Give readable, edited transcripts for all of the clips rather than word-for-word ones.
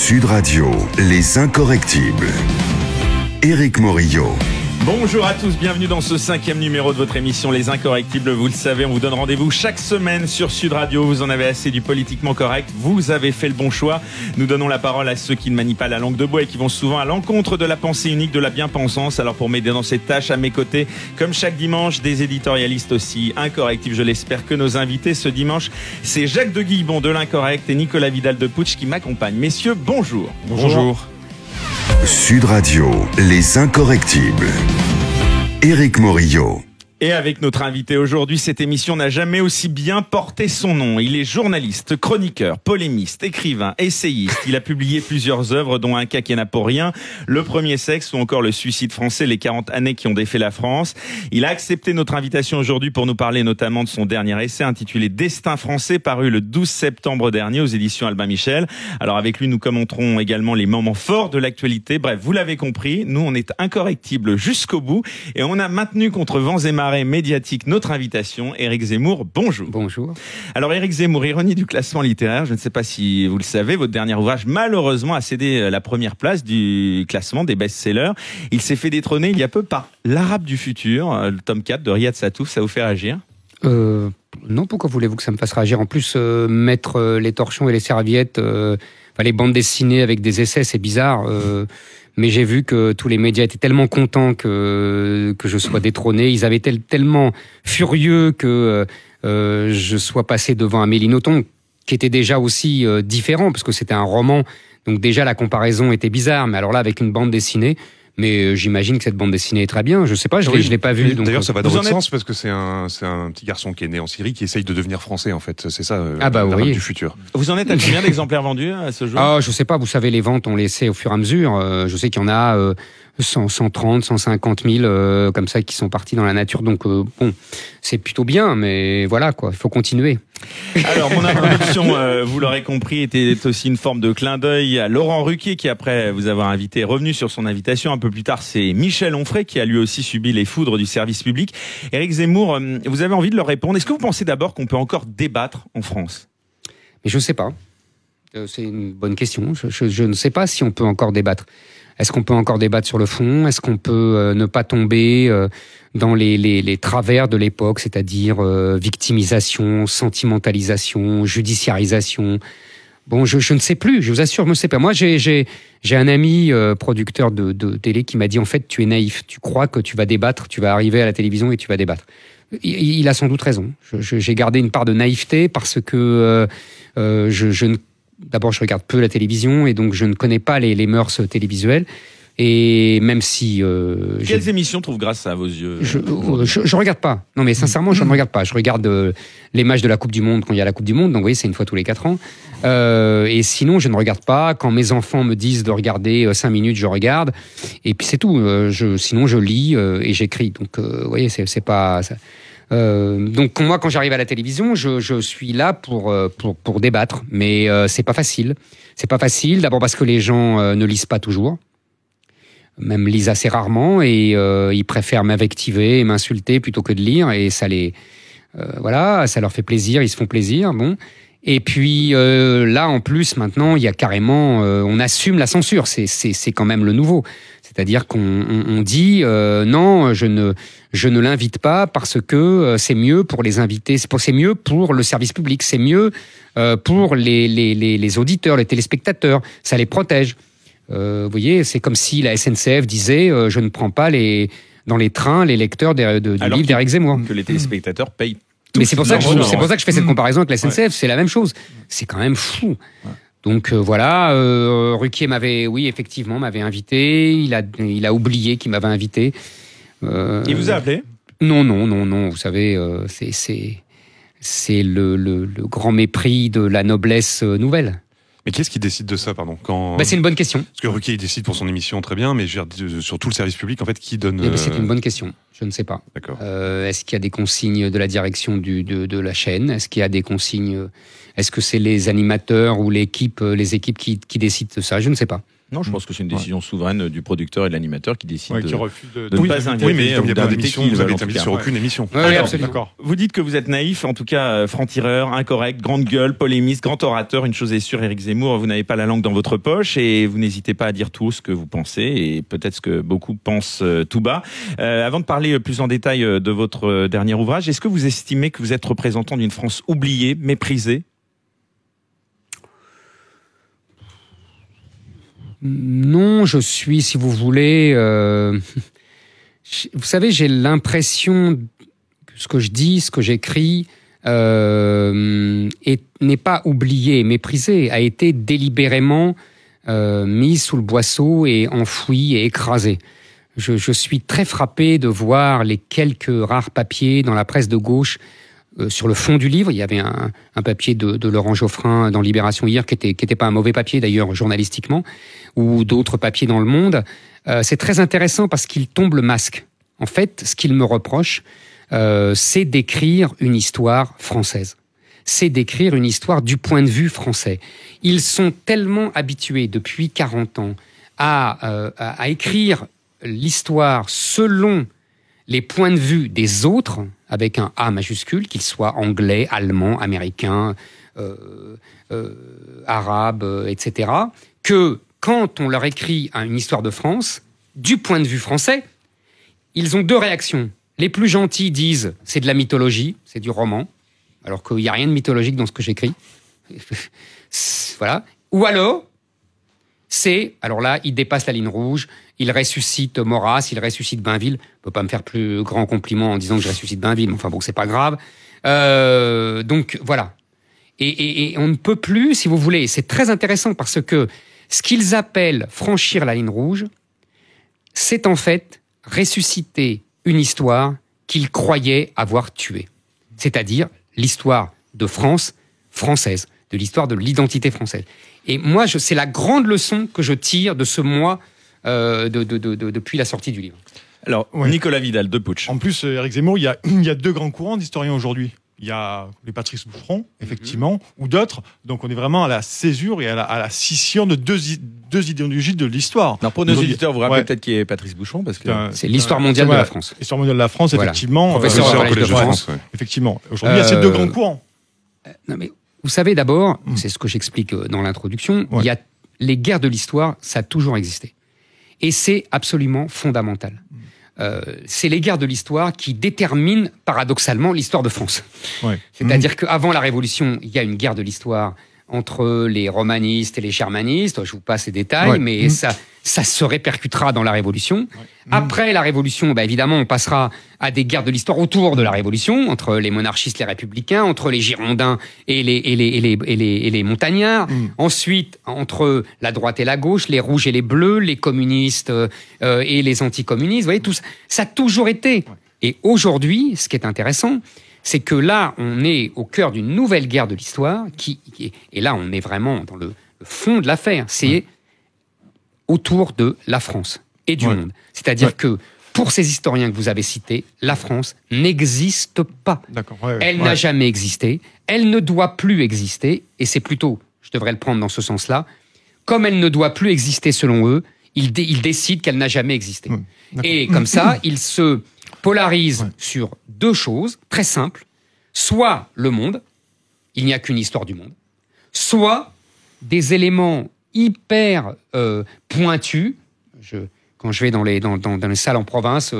Sud Radio, les incorrectibles. Éric Morillo. Bonjour à tous, bienvenue dans ce 5e numéro de votre émission Les Incorrectibles. Vous le savez, on vous donne rendez-vous chaque semaine sur Sud Radio. Vous en avez assez du politiquement correct, vous avez fait le bon choix. Nous donnons la parole à ceux qui ne manient pas la langue de bois et qui vont souvent à l'encontre de la pensée unique, de la bien-pensance. Alors pour m'aider dans cette tâche, à mes côtés, comme chaque dimanche, des éditorialistes aussi incorrectibles, je l'espère, que nos invités ce dimanche. C'est Jacques de Guilbon de l'Incorrect et Nicolas Vidal de Pouch qui m'accompagnent. Messieurs, bonjour. Bonjour. Sud Radio, les incorrectibles. Éric Morillo. Et avec notre invité aujourd'hui, cette émission n'a jamais aussi bien porté son nom. Il est journaliste, chroniqueur, polémiste, écrivain, essayiste. Il a publié plusieurs œuvres, dont Un quinquennat pour rien, Le premier sexe ou encore Le suicide français, les 40 années qui ont défait la France. Il a accepté notre invitation aujourd'hui pour nous parler notamment de son dernier essai intitulé Destin français, paru le 12 septembre dernier aux éditions Albin Michel. Alors avec lui, nous commenterons également les moments forts de l'actualité. Bref, vous l'avez compris, nous on est incorrectibles jusqu'au bout et on a maintenu contre vents et marées médiatique notre invitation. Éric Zemmour, bonjour. Bonjour. Alors Éric Zemmour, ironie du classement littéraire, je ne sais pas si vous le savez, votre dernier ouvrage malheureusement a cédé la première place du classement des best-sellers. Il s'est fait détrôner il y a peu par L'Arabe du futur, le tome 4 de Riyad Sattouf. Ça vous fait réagir ? Non, pourquoi voulez-vous que ça me fasse réagir ? En plus, mettre les torchons et les serviettes, les bandes dessinées avec des essais, c'est bizarre. Mais j'ai vu que tous les médias étaient tellement contents que je sois détrôné. Ils avaient été tellement furieux que je sois passé devant Amélie Nothomb, qui était déjà aussi différent, parce que c'était un roman. Donc déjà, la comparaison était bizarre. Mais alors là, avec une bande dessinée... Mais j'imagine que cette bande dessinée est très bien. Je sais pas, je l'ai pas vue. D'ailleurs, ça va dans votre sens parce que c'est un petit garçon qui est né en Syrie qui essaye de devenir français en fait. C'est ça. L'Arabe du futur. Vous en êtes à combien d'exemplaires vendus à ce jour ? Je sais pas. Vous savez, les ventes ont laissé au fur et à mesure. Je sais qu'il y en a 130, 150 000 comme ça qui sont partis dans la nature. Donc bon, c'est plutôt bien. Mais voilà quoi, il faut continuer. Alors, mon introduction, vous l'aurez compris, était aussi une forme de clin d'œil à Laurent Ruquier, qui après vous avoir invité est revenu sur son invitation. Un peu plus tard, c'est Michel Onfray qui a lui aussi subi les foudres du service public. Éric Zemmour, vous avez envie de leur répondre. Est-ce que vous pensez d'abord qu'on peut encore débattre en France ? Mais je sais pas. C'est une bonne question. Je ne sais pas si on peut encore débattre. Est-ce qu'on peut encore débattre sur le fond ? Est-ce qu'on peut ne pas tomber dans les travers de l'époque, c'est-à-dire victimisation, sentimentalisation, judiciarisation ? Bon, je ne sais plus, je vous assure, je ne sais pas. Moi, j'ai un ami producteur de télé qui m'a dit, en fait, tu es naïf. Tu crois que tu vas débattre, tu vas arriver à la télévision et tu vas débattre. Il a sans doute raison. J'ai gardé une part de naïveté parce que d'abord, je regarde peu la télévision et donc je ne connais pas les mœurs télévisuelles. Et même si... Quelles émissions trouvent grâce à vos yeux ? Je regarde pas. Non, mais sincèrement, je ne regarde pas. Je regarde les matchs de la Coupe du Monde quand il y a la Coupe du Monde. Donc, vous voyez, c'est une fois tous les 4 ans. Et sinon, je ne regarde pas. Quand mes enfants me disent de regarder 5 minutes, je regarde. Et puis, c'est tout. Sinon, je lis et j'écris. Donc, vous voyez, c'est pas... Donc moi, quand j'arrive à la télévision, je suis là pour débattre, mais c'est pas facile. C'est pas facile. D'abord parce que les gens ne lisent pas toujours, même lisent assez rarement, et ils préfèrent m'invectiver et m'insulter plutôt que de lire, et ça ça leur fait plaisir, ils se font plaisir. Bon. Et puis là, en plus, maintenant, il y a carrément, on assume la censure. C'est quand même le nouveau. C'est-à-dire qu'on dit non, je ne l'invite pas parce que c'est mieux pour les invités, c'est mieux pour le service public, c'est mieux pour les auditeurs, les téléspectateurs, ça les protège. Vous voyez, c'est comme si la SNCF disait je ne prends pas dans les trains les lecteurs du livre d'Éric Zemmour. Que les téléspectateurs payent. Mais c'est pour ça que je fais cette comparaison avec la SNCF, ouais. C'est la même chose. C'est quand même fou. Ouais. Donc voilà, Ruquier m'avait invité, il a oublié qu'il m'avait invité. Il vous a appelé ? Non, vous savez, c'est le grand mépris de la noblesse nouvelle. Mais qui est-ce qui décide de ça, pardon ? C'est une bonne question. Parce que Ruquier, il décide pour son émission, très bien, mais sur tout le service public, en fait, qui donne... C'est une bonne question, je ne sais pas. D'accord. Est-ce qu'il y a des consignes de la direction de la chaîne ? Est-ce qu'il y a des consignes... Est-ce que c'est les animateurs ou les équipes qui décident de ça ? Je ne sais pas. Non, je pense que c'est une décision souveraine du producteur et de l'animateur qui décide qui refuse de ne pas inviter. Oui, mais comme il n'y a pas d'inviter d'émission, qui vous veulent, avez en été tout invité cas. sur aucune émission. Oui, absolument. D'accord. Vous dites que vous êtes naïf, en tout cas franc-tireur, incorrect, grande gueule, polémiste, grand orateur. Une chose est sûre, Éric Zemmour, vous n'avez pas la langue dans votre poche et vous n'hésitez pas à dire tout ce que vous pensez et peut-être ce que beaucoup pensent tout bas. Avant de parler plus en détail de votre dernier ouvrage, est-ce que vous estimez que vous êtes représentant d'une France oubliée, méprisée ? Non, je suis, si vous voulez... vous savez, j'ai l'impression que ce que je dis, ce que j'écris, n'est pas oublié, méprisé, a été délibérément mis sous le boisseau et enfoui et écrasé. Je suis très frappé de voir les quelques rares papiers dans la presse de gauche sur le fond du livre. Il y avait un papier de Laurent Geoffrin dans Libération hier qui était pas un mauvais papier d'ailleurs journalistiquement, ou d'autres papiers dans Le Monde. C'est très intéressant parce qu'il tombe le masque. En fait, ce qu'il me reproche, c'est d'écrire une histoire française. C'est d'écrire une histoire du point de vue français. Ils sont tellement habitués depuis 40 ans à écrire l'histoire selon les points de vue des autres, avec un A majuscule, qu'ils soient anglais, allemand, américain, arabe, etc., que quand on leur écrit une histoire de France, du point de vue français, ils ont deux réactions. Les plus gentils disent « c'est de la mythologie, c'est du roman », alors qu'il n'y a rien de mythologique dans ce que j'écris. Voilà. Ou alors, alors là, il dépasse la ligne rouge, il ressuscite Maurras, il ressuscite Bainville. Je ne peux pas me faire plus grand compliment en disant que je ressuscite Bainville, mais enfin bon, c'est pas grave. Donc voilà. Et on ne peut plus, si vous voulez, c'est très intéressant parce que ce qu'ils appellent franchir la ligne rouge, c'est en fait ressusciter une histoire qu'ils croyaient avoir tuée. C'est-à-dire l'histoire de France française, de l'histoire de l'identité française. Et moi, c'est la grande leçon que je tire de ce mois depuis la sortie du livre. Alors, Ouais. Nicolas Vidal, de Putsch. En plus, Éric Zemmour, il y a deux grands courants d'historiens aujourd'hui. Il y a les Patrice Boucheron, effectivement, ou d'autres. Donc on est vraiment à la césure et à la scission de deux idéologies de l'histoire. Alors pour nos Aujourd'hui, auditeurs, vous rappelez ouais. peut-être qui est Patrice Boucheron parce que C'est l'histoire mondiale de la France. L'histoire mondiale de la France, Voilà. effectivement. Professeur au Collège de France. ouais. Effectivement. Aujourd'hui, il y a ces deux grands courants. Non, mais vous savez, d'abord, c'est ce que j'explique dans l'introduction, Ouais. il y a les guerres de l'histoire, ça a toujours existé. Et c'est absolument fondamental. C'est les guerres de l'histoire qui déterminent paradoxalement l'histoire de France. Ouais. C'est-à-dire qu'avant la Révolution, il y a une guerre de l'histoire entre les romanistes et les germanistes. Je vous passe les détails, Ouais. mais ça se répercutera dans la Révolution. Après la Révolution, évidemment, on passera à des guerres de l'histoire autour de la Révolution, entre les monarchistes et les républicains, entre les Girondins et les montagnards. Ensuite, entre la droite et la gauche, les rouges et les bleus, les communistes et les anticommunistes. Vous voyez, tout ça, ça a toujours été. Et aujourd'hui, ce qui est intéressant, c'est que là, on est au cœur d'une nouvelle guerre de l'histoire, et là, on est vraiment dans le fond de l'affaire. C'est autour de la France et du monde. C'est-à-dire que, pour ces historiens que vous avez cités, la France n'existe pas. D'accord. Ouais, Elle n'a jamais existé, elle ne doit plus exister, et c'est plutôt, je devrais le prendre dans ce sens-là, comme elle ne doit plus exister selon eux, ils décident qu'elle n'a jamais existé. Et comme ça, ils se polarisent sur deux choses très simples. Soit le monde, il n'y a qu'une histoire du monde, soit des éléments hyper pointus. Quand je vais dans les salles en province,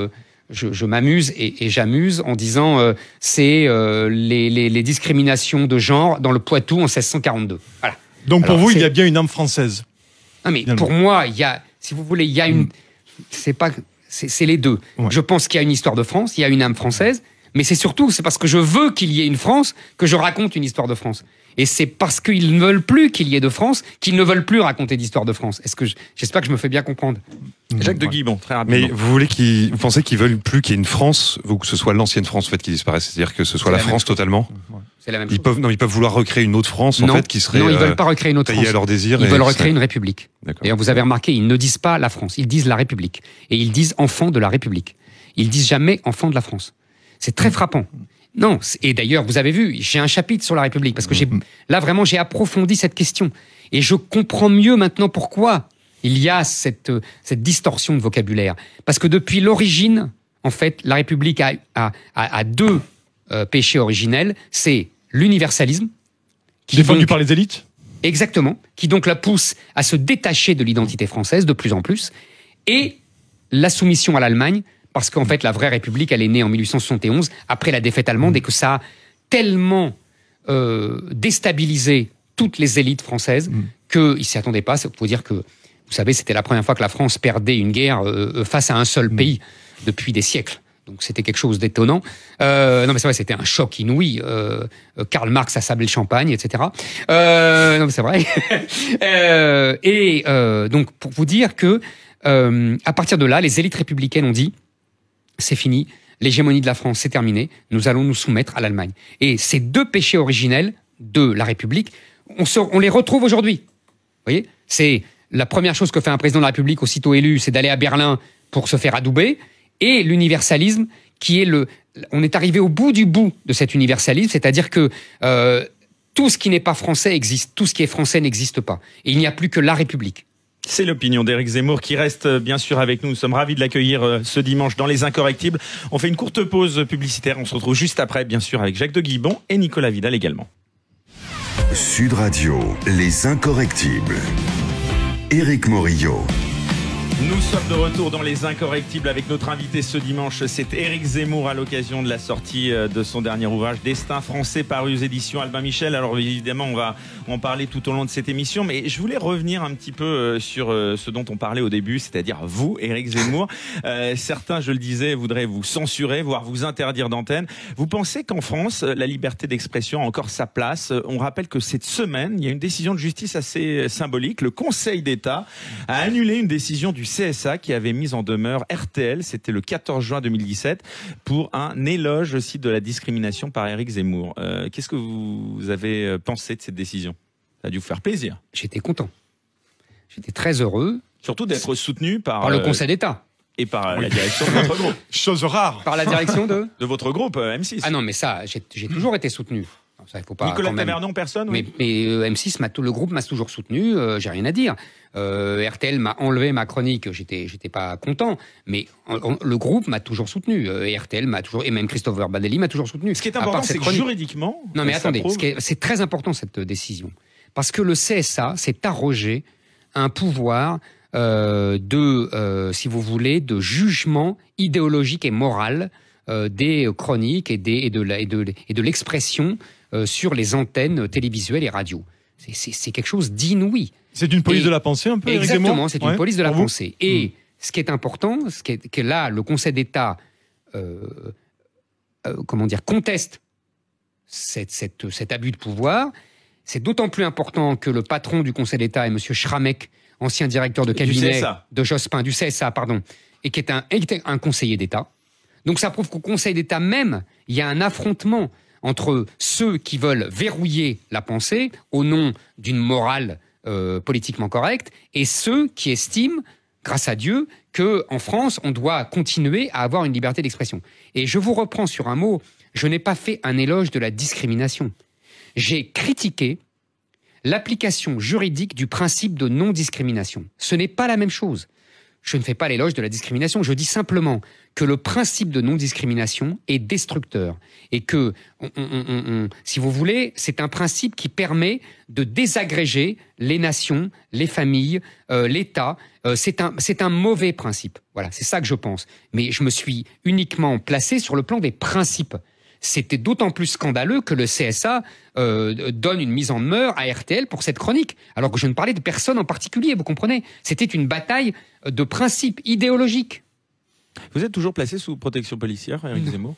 je m'amuse et j'amuse en disant c'est les discriminations de genre dans le Poitou en 1642. Voilà. Donc pour Alors, vous, il y a bien une âme française. Non, mais Finalement. pour moi, il y a, si vous voulez, il y a une. C'est les deux. Ouais. Je pense qu'il y a une histoire de France, il y a une âme française, mais c'est parce que je veux qu'il y ait une France que je raconte une histoire de France. Et c'est parce qu'ils ne veulent plus qu'il y ait de France qu'ils ne veulent plus raconter d'histoire de France. J'espère que je me fais bien comprendre. Jacques de Guibon, très rapidement. Mais vous pensez qu'ils veulent plus qu'il y ait une France, ou que ce soit l'ancienne France en fait qui disparaisse, c'est-à-dire que ce soit la la même France chose. totalement. C'est la même Ils chose. peuvent vouloir recréer une autre France en Non. fait qui serait Non, ils veulent pas recréer une autre taillée France. à leur désir. Ils et veulent qui recréer serait- une république. D'accord. D'ailleurs, vous avez remarqué, ils ne disent pas la France, ils disent la République. Et ils disent enfant de la République. Ils disent jamais enfant de la France. C'est très frappant. Non, et d'ailleurs, vous avez vu, j'ai un chapitre sur la République, parce que là, vraiment, j'ai approfondi cette question. Et je comprends mieux maintenant pourquoi Il y a cette distorsion de vocabulaire. Parce que depuis l'origine, en fait, la République a deux péchés originels. C'est l'universalisme. Défendu par les élites. Exactement. Qui donc la pousse à se détacher de l'identité française de plus en plus. Et la soumission à l'Allemagne, parce qu'en fait, la vraie République, elle est née en 1871, après la défaite allemande, et que ça a tellement déstabilisé toutes les élites françaises qu'ils ne s'y attendaient pas. Il faut dire que, vous savez, c'était la première fois que la France perdait une guerre face à un seul pays depuis des siècles. Donc c'était quelque chose d'étonnant. Non mais c'est vrai, c'était un choc inouï. Karl Marx a sablé le champagne, etc. Non mais c'est vrai. Donc pour vous dire que à partir de là, les élites républicaines ont dit c'est fini, l'hégémonie de la France c'est terminé, nous allons nous soumettre à l'Allemagne. Et ces deux péchés originels de la République, on les retrouve aujourd'hui. Vous voyez, c'est la première chose que fait un président de la République aussitôt élu, c'est d'aller à Berlin pour se faire adouber. Et l'universalisme, qui est on est arrivé au bout du bout de cet universalisme, c'est-à-dire que tout ce qui n'est pas français existe, tout ce qui est français n'existe pas. Et il n'y a plus que la République. C'est l'opinion d'Éric Zemmour qui reste bien sûr avec nous. Nous sommes ravis de l'accueillir ce dimanche dans Les Incorrectibles. On fait une courte pause publicitaire. On se retrouve juste après, bien sûr, avec Jacques de Guibon et Nicolas Vidal également. Sud Radio, Les Incorrectibles. Éric Morillo. Nous sommes de retour dans Les Incorrectibles avec notre invité ce dimanche. C'est Éric Zemmour à l'occasion de la sortie de son dernier ouvrage Destin français paru aux éditions Albin Michel. Alors évidemment, on va en parler tout au long de cette émission, mais je voulais revenir un petit peu sur ce dont on parlait au début, c'est-à-dire vous, Éric Zemmour. Certains, je le disais, voudraient vous censurer, voire vous interdire d'antenne. Vous pensez qu'en France, la liberté d'expression a encore sa place? On rappelle que cette semaine, il y a une décision de justice assez symbolique. Le Conseil d'État a annulé une décision du CSA qui avait mis en demeure RTL, c'était le 14 juin 2017, pour un éloge aussi de la discrimination par Éric Zemmour. Qu'est-ce que vous avez pensé de cette décision? Ça a dû vous faire plaisir. J'étais content. J'étais très heureux. Surtout d'être soutenu par le Conseil d'État. Et par la direction de votre groupe. Chose rare. Par la direction de votre groupe, M6. Ah non, mais ça, j'ai toujours été soutenu. Ça, il faut pas, Nicolas Tavernon, personne? Oui. Mais M6, le groupe m'a toujours soutenu, j'ai rien à dire. RTL m'a enlevé ma chronique, j'étais pas content, mais le groupe m'a toujours soutenu. RTL m'a toujours, et même Christophe Barbadelli m'a toujours soutenu. Ce qui est important, c'est que juridiquement... Non mais attendez, c'est très important cette décision. Parce que le CSA s'est arrogé un pouvoir si vous voulez, de jugement idéologique et moral des chroniques et de l'expression sur les antennes télévisuelles et radio. C'est quelque chose d'inouï. C'est une police de la pensée un peu, Éric Zemmour ? Exactement, c'est une police de la pensée. Et ce qui est important, que là, le Conseil d'État conteste cet abus de pouvoir. C'est d'autant plus important que le patron du Conseil d'État est M. Schramek, ancien directeur de cabinet de Jospin, du CSA, pardon, et qui est un conseiller d'État. Donc ça prouve qu'au Conseil d'État même, il y a un affrontement entre ceux qui veulent verrouiller la pensée au nom d'une morale politiquement correcte et ceux qui estiment, grâce à Dieu, qu'en France, on doit continuer à avoir une liberté d'expression. Et je vous reprends sur un mot, je n'ai pas fait un éloge de la discrimination. J'ai critiqué l'application juridique du principe de non-discrimination. Ce n'est pas la même chose. Je ne fais pas l'éloge de la discrimination, je dis simplement que le principe de non-discrimination est destructeur et que, si vous voulez, c'est un principe qui permet de désagréger les nations, les familles, l'État. C'est un mauvais principe. Voilà, c'est ça que je pense. Mais je me suis uniquement placé sur le plan des principes. C'était d'autant plus scandaleux que le CSA donne une mise en demeure à RTL pour cette chronique, alors que je ne parlais de personne en particulier, vous comprenez? C'était une bataille de principes idéologiques. Vous êtes toujours placé sous protection policière, Éric Zemmour?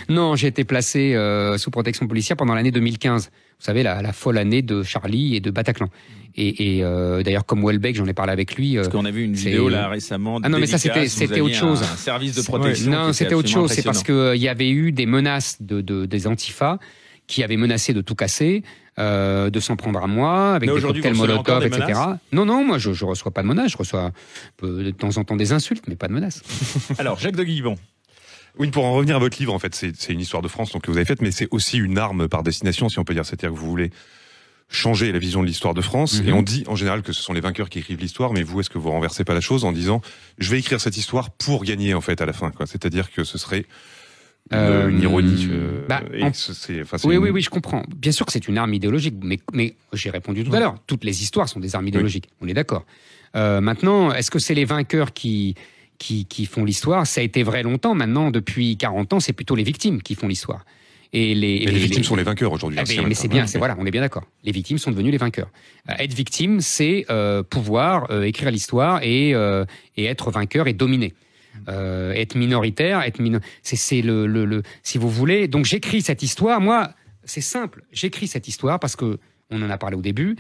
Non, j'ai été placé sous protection policière pendant l'année 2015. Vous savez, la folle année de Charlie et de Bataclan. Et d'ailleurs, comme Houellebecq, j'en ai parlé avec lui. Parce qu'on a vu une vidéo là récemment. Ah non, mais ça c'était autre chose. Un service de protection. Non, c'était autre chose. C'est parce qu'il y avait eu des menaces des Antifa qui avaient menacé de tout casser, de s'en prendre à moi, avec des cocktails Molotov, etc. Non, moi je reçois pas de menaces. Je reçois de temps en temps des insultes, mais pas de menaces. Alors, Jacques de Guibon. Oui, pour en revenir à votre livre, en fait, c'est une histoire de France donc, que vous avez faite, mais c'est aussi une arme par destination, si on peut dire. C'est-à-dire que vous voulez changer la vision de l'histoire de France. Et on dit en général que ce sont les vainqueurs qui écrivent l'histoire, mais vous, est-ce que vous renversez pas la chose en disant je vais écrire cette histoire pour gagner en fait à la fin, quoi. C'est-à-dire que ce serait une ironie. Oui, je comprends. Bien sûr que c'est une arme idéologique, mais j'ai répondu tout à l'heure. Toutes les histoires sont des armes idéologiques. On est d'accord. Maintenant, est-ce que c'est les vainqueurs qui font l'histoire? Ça a été vrai longtemps. Maintenant, depuis 40 ans, c'est plutôt les victimes qui font l'histoire. Et les victimes sont les vainqueurs aujourd'hui. Mais c'est bien, voilà, on est bien d'accord. Les victimes sont devenues les vainqueurs. Être victime, c'est pouvoir écrire l'histoire et être vainqueur et dominer. Être minoritaire, c'est si vous voulez. Donc j'écris cette histoire. Moi, c'est simple. J'écris cette histoire parce que on en a parlé au début.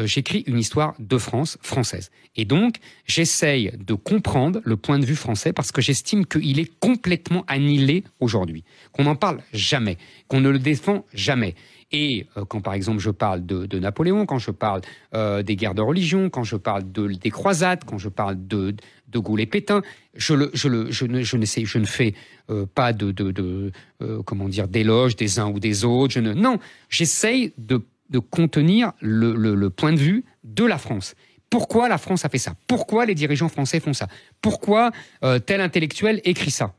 J'écris une histoire de France, française. Et donc, j'essaye de comprendre le point de vue français parce que j'estime qu'il est complètement annihilé aujourd'hui. Qu'on n'en parle jamais, qu'on ne le défend jamais. Et quand, par exemple, je parle de Napoléon, quand je parle des guerres de religion, quand je parle des croisades, quand je parle de Gaulle et Pétain, je ne fais pas d'éloge des uns ou des autres. Non, j'essaye de contenir le point de vue de la France. Pourquoi la France a fait ça? Pourquoi les dirigeants français font ça? Pourquoi tel intellectuel écrit ça?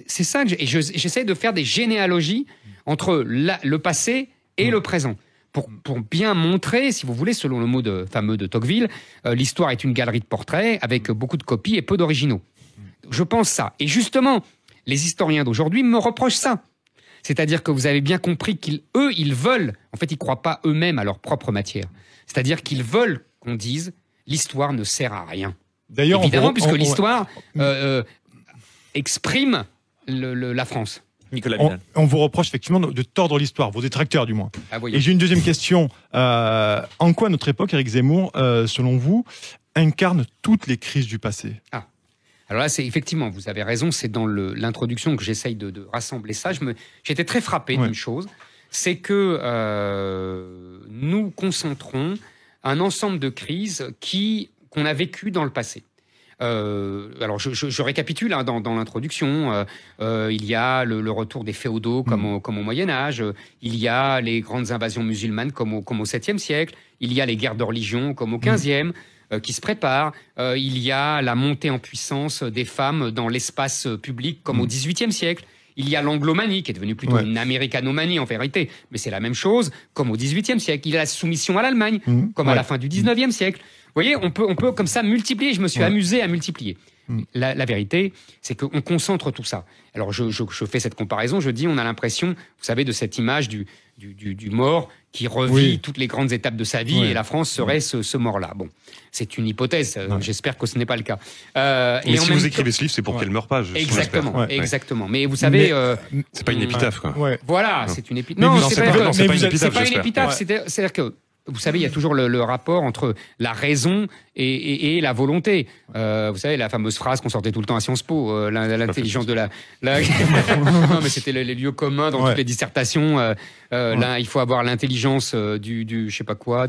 C'est ça que j'essaie de faire des généalogies entre le passé et le présent. Pour bien montrer, si vous voulez, selon le mot fameux de Tocqueville, l'histoire est une galerie de portraits avec beaucoup de copies et peu d'originaux. Je pense ça. Et justement, les historiens d'aujourd'hui me reprochent ça. C'est-à-dire que vous avez bien compris ils veulent, en fait, ils ne croient pas eux-mêmes à leur propre matière. C'est-à-dire qu'ils veulent qu'on dise l'histoire ne sert à rien. D'ailleurs, évidemment, puisque l'histoire exprime la France. Nicolas Vidal. On vous reproche effectivement de tordre l'histoire, vos détracteurs du moins. Et j'ai une deuxième question. En quoi notre époque, Éric Zemmour, selon vous, incarne toutes les crises du passé? Alors là, c'est effectivement, vous avez raison, c'est dans l'introduction que j'essaye de rassembler ça. J'étais très frappé d'une chose, c'est que nous concentrons un ensemble de crises qu'on a vécues dans le passé. Alors, je récapitule dans l'introduction. Il y a le retour des féodaux comme au Moyen-Âge. Il y a les grandes invasions musulmanes comme au 7e siècle. Il y a les guerres de religion comme au 15e. Qui se prépare. Il y a la montée en puissance des femmes dans l'espace public comme au XVIIIe siècle. Il y a l'anglomanie qui est devenue plutôt une américanomanie en vérité, mais c'est la même chose comme au XVIIIe siècle. Il y a la soumission à l'Allemagne comme à la fin du XIXe siècle. Vous voyez, on peut comme ça multiplier. Je me suis amusé à multiplier. La vérité, c'est qu'on concentre tout ça. Alors je fais cette comparaison, je dis on a l'impression, vous savez, de cette image du mort qui revit toutes les grandes étapes de sa vie et la France serait ce mort-là. Bon, c'est une hypothèse, j'espère que ce n'est pas le cas. Mais si vous écrivez ce livre, c'est pour qu'elle ne meure pas. Exactement. Mais vous savez... c'est pas une épitaphe, quoi. Voilà, c'est une épitaphe. Non, c'est pas une épitaphe, c'est-à-dire que vous savez, il y a toujours le rapport entre la raison et la volonté. Vous savez, la fameuse phrase qu'on sortait tout le temps à Sciences Po, l'intelligence de la... Non, mais c'était les lieux communs dans toutes les dissertations. Là, il faut avoir l'intelligence du je sais pas quoi,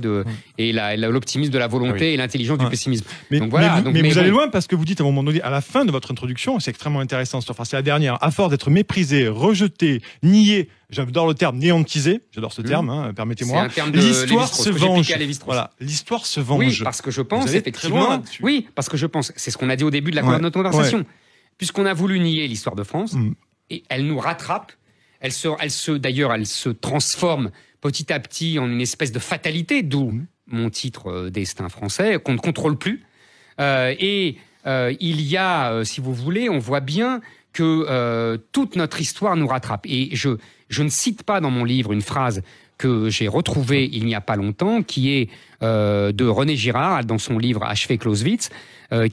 et l'optimisme de la volonté et l'intelligence du pessimisme. Mais vous allez loin parce que vous dites à un moment donné, à la fin de votre introduction, c'est extrêmement intéressant, enfin, c'est la dernière, à force d'être méprisé, rejeté, nié, j'adore le terme néantisé, j'adore ce terme, permettez-moi. C'est un terme de l'histoire se venge. Voilà, l'histoire se venge. Oui, parce que je pense effectivement. Oui, parce que je pense. C'est ce qu'on a dit au début de notre conversation. Puisqu'on a voulu nier l'histoire de France, et elle nous rattrape. Elle se transforme petit à petit en une espèce de fatalité, d'où mon titre Destin français, qu'on ne contrôle plus. Il y a, si vous voulez, on voit bien que toute notre histoire nous rattrape. Et je ne cite pas dans mon livre une phrase que j'ai retrouvée il n'y a pas longtemps, qui est de René Girard, dans son livre Achever Clausewitz,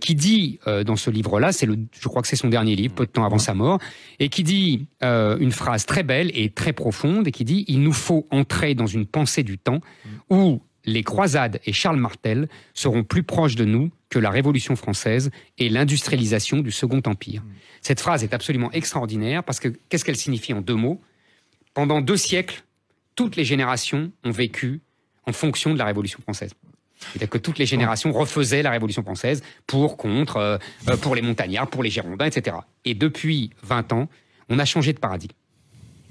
qui dit, dans ce livre-là, je crois que c'est son dernier livre, peu de temps avant sa mort, et qui dit une phrase très belle et très profonde, et qui dit « Il nous faut entrer dans une pensée du temps où les croisades et Charles Martel seront plus proches de nous que la Révolution française et l'industrialisation du Second Empire. » Cette phrase est absolument extraordinaire, parce que qu'est-ce qu'elle signifie en 2 mots? Pendant 2 siècles, toutes les générations ont vécu en fonction de la Révolution française. C'est-à-dire que toutes les générations refaisaient la Révolution française pour, contre, pour les montagnards, pour les Girondins, etc. Et depuis 20 ans, on a changé de paradigme.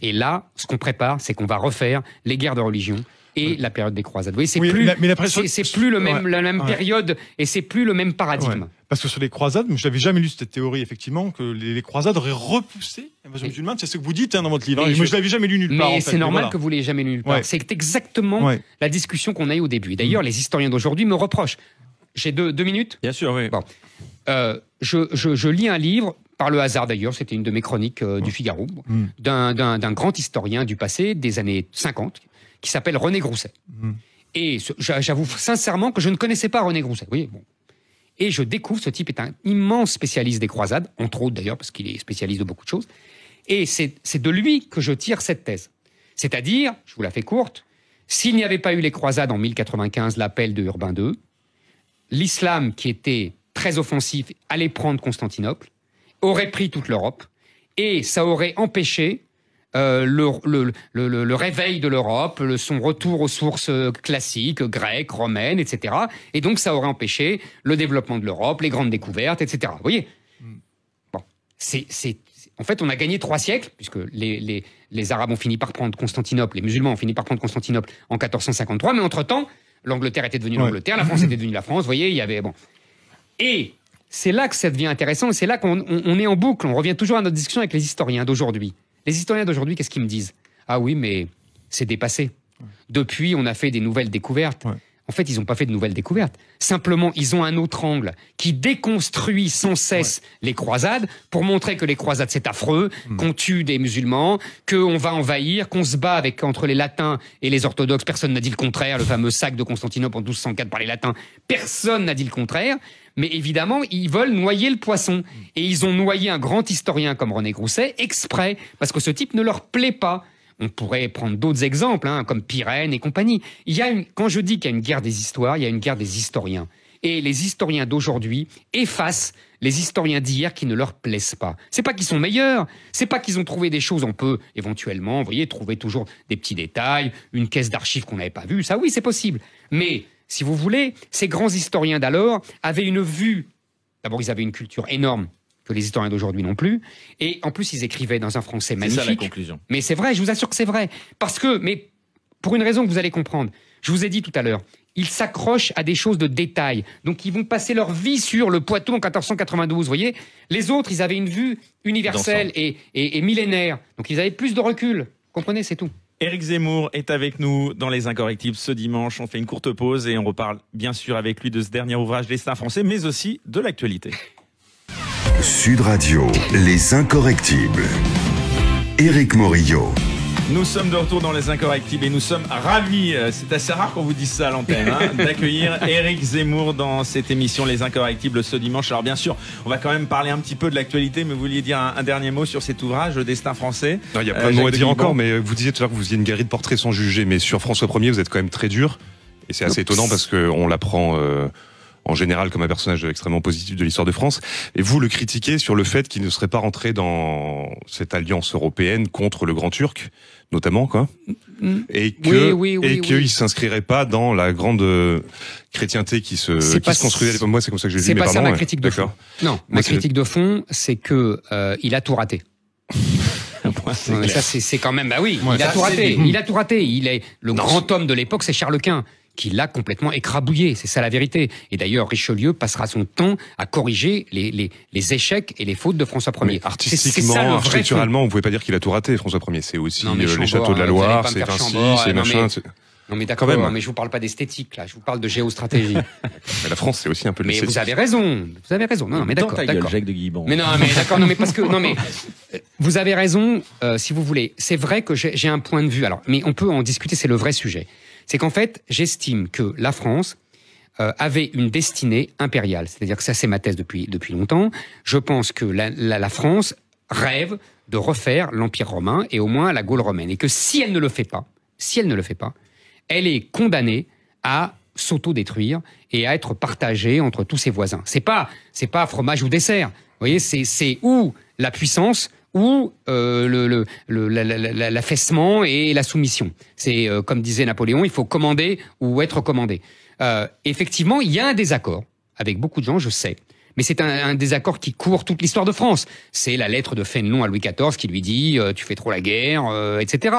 Et là, ce qu'on prépare, c'est qu'on va refaire les guerres de religion, et la période des croisades. Vous voyez, c'est Oui, plus, mais après, c'est plus le même, la même période et c'est plus le même paradigme. Ouais. Parce que sur les croisades, je n'avais jamais lu cette théorie, effectivement, que les croisades auraient repoussé l'invasion musulmane. C'est ce que vous dites dans votre livre. Moi, je l'avais jamais lu nulle part. Mais c'est normal que vous l'ayez jamais lu nulle part. Ouais. C'est exactement la discussion qu'on a eue au début. D'ailleurs, les historiens d'aujourd'hui me reprochent. J'ai deux minutes. Bien sûr, oui. Bon. Je lis un livre, par le hasard d'ailleurs, c'était une de mes chroniques du Figaro, d'un grand historien du passé, des années 50, qui s'appelle René Grousset. Et j'avoue sincèrement que je ne connaissais pas René Grousset. Vous voyez, bon. Et je découvre, ce type est un immense spécialiste des croisades, entre autres d'ailleurs, parce qu'il est spécialiste de beaucoup de choses. Et c'est de lui que je tire cette thèse. C'est-à-dire, je vous la fais courte, s'il n'y avait pas eu les croisades en 1095, l'appel de Urbain II, l'islam, qui était très offensif, allait prendre Constantinople, aurait pris toute l'Europe, et ça aurait empêché le réveil de l'Europe, son retour aux sources classiques, grecques, romaines, etc. Et donc ça aurait empêché le développement de l'Europe, les grandes découvertes, etc. Vous voyez ? Bon, en fait, on a gagné 3 siècles, puisque les Arabes ont fini par prendre Constantinople, les musulmans ont fini par prendre Constantinople en 1453, mais entre-temps, l'Angleterre était devenue l'Angleterre, la France était devenue la France, vous voyez, il y avait... Bon. Et c'est là que ça devient intéressant, et c'est là qu'on est en boucle, on revient toujours à notre discussion avec les historiens d'aujourd'hui. Les historiens d'aujourd'hui, qu'est-ce qu'ils me disent ? Ah oui, mais c'est dépassé. Depuis, on a fait des nouvelles découvertes. En fait, ils n'ont pas fait de nouvelles découvertes. Simplement, ils ont un autre angle qui déconstruit sans cesse les croisades pour montrer que les croisades, c'est affreux, qu'on tue des musulmans, qu'on va envahir, qu'on se bat entre les latins et les orthodoxes. Personne n'a dit le contraire. Le fameux sac de Constantinople en 1204 par les latins, personne n'a dit le contraire. Mais évidemment, ils veulent noyer le poisson. Et ils ont noyé un grand historien comme René Grousset exprès, parce que ce type ne leur plaît pas. On pourrait prendre d'autres exemples, comme Pirène et compagnie. Quand je dis qu'il y a une guerre des histoires, il y a une guerre des historiens. Et les historiens d'aujourd'hui effacent les historiens d'hier qui ne leur plaisent pas. C'est pas qu'ils sont meilleurs, c'est pas qu'ils ont trouvé des choses. On peut éventuellement, vous voyez, trouver toujours des petits détails, une caisse d'archives qu'on n'avait pas vue. Ça, oui, c'est possible. Mais si vous voulez, ces grands historiens d'alors avaient une vue. D'abord, ils avaient une culture énorme que les historiens d'aujourd'hui non plus. Et en plus, ils écrivaient dans un français magnifique. C'est ça la conclusion. Mais c'est vrai, je vous assure que c'est vrai. Mais pour une raison que vous allez comprendre, je vous ai dit tout à l'heure, ils s'accrochent à des choses de détail. Donc, ils vont passer leur vie sur le Poitou en 1492, vous voyez. Les autres, ils avaient une vue universelle et millénaire. Donc, ils avaient plus de recul. Vous comprenez, c'est tout. Éric Zemmour est avec nous dans Les Incorrectibles ce dimanche. On fait une courte pause et on reparle bien sûr avec lui de ce dernier ouvrage Destin français, mais aussi de l'actualité. Sud Radio, Les Incorrectibles. Éric Morillo. Nous sommes de retour dans Les Incorrectibles et nous sommes ravis, c'est assez rare qu'on vous dise ça à l'antenne, d'accueillir Éric Zemmour dans cette émission Les Incorrectibles ce dimanche. Alors bien sûr, on va quand même parler un petit peu de l'actualité, mais vous vouliez dire un dernier mot sur cet ouvrage, Le Destin français. Il y a plein de mots à dire encore, mais vous disiez tout à l'heure que vous faisiez une galerie de portraits sans juger, mais sur François Ier, vous êtes quand même très dur, et c'est assez étonnant parce qu'on l'apprend... en général comme un personnage extrêmement positif de l'histoire de France, et vous le critiquez sur le fait qu'il ne serait pas rentré dans cette alliance européenne contre le Grand Turc, notamment, quoi, et qu'il s'inscrirait pas dans la grande chrétienté qui se construisait à l'époque. Moi, c'est comme ça que j'ai lu. C'est pas ça ma critique de fond. Non, ma critique de fond, c'est que il a tout raté. Ça, c'est quand même, il a tout raté. Il a tout raté. Il est le grand homme de l'époque, c'est Charles Quint, qui l'a complètement écrabouillé, c'est ça la vérité. Et d'ailleurs, Richelieu passera son temps à corriger les échecs et les fautes de François Ier. Mais artistiquement, architecturalement, on pouvait pas dire qu'il a tout raté, François Ier. C'est aussi les châteaux de la Loire, c'est Vinci, c'est machin. Non mais d'accord, mais je vous parle pas d'esthétique là, je vous parle de géostratégie. Mais la France, c'est aussi un peu de l'esthétique. Mais vous avez raison. Non mais d'accord. Jacques de Guibon. Mais non mais d'accord, vous avez raison. Si vous voulez, c'est vrai que j'ai un point de vue. Alors, mais on peut en discuter, c'est le vrai sujet. C'est qu'en fait, j'estime que la France avait une destinée impériale. C'est-à-dire que ça, c'est ma thèse depuis longtemps. Je pense que la France rêve de refaire l'Empire romain et au moins la Gaule romaine. Et que si elle ne le fait pas, elle est condamnée à s'auto-détruire et à être partagée entre tous ses voisins. C'est pas fromage ou dessert. Vous voyez, c'est ou la puissance ou l'affaissement et la soumission. C'est comme disait Napoléon, il faut commander ou être commandé. Effectivement, il y a un désaccord avec beaucoup de gens, je sais, Mais c'est un désaccord qui court toute l'histoire de France. C'est la lettre de Fénelon à Louis XIV qui lui dit tu fais trop la guerre, etc.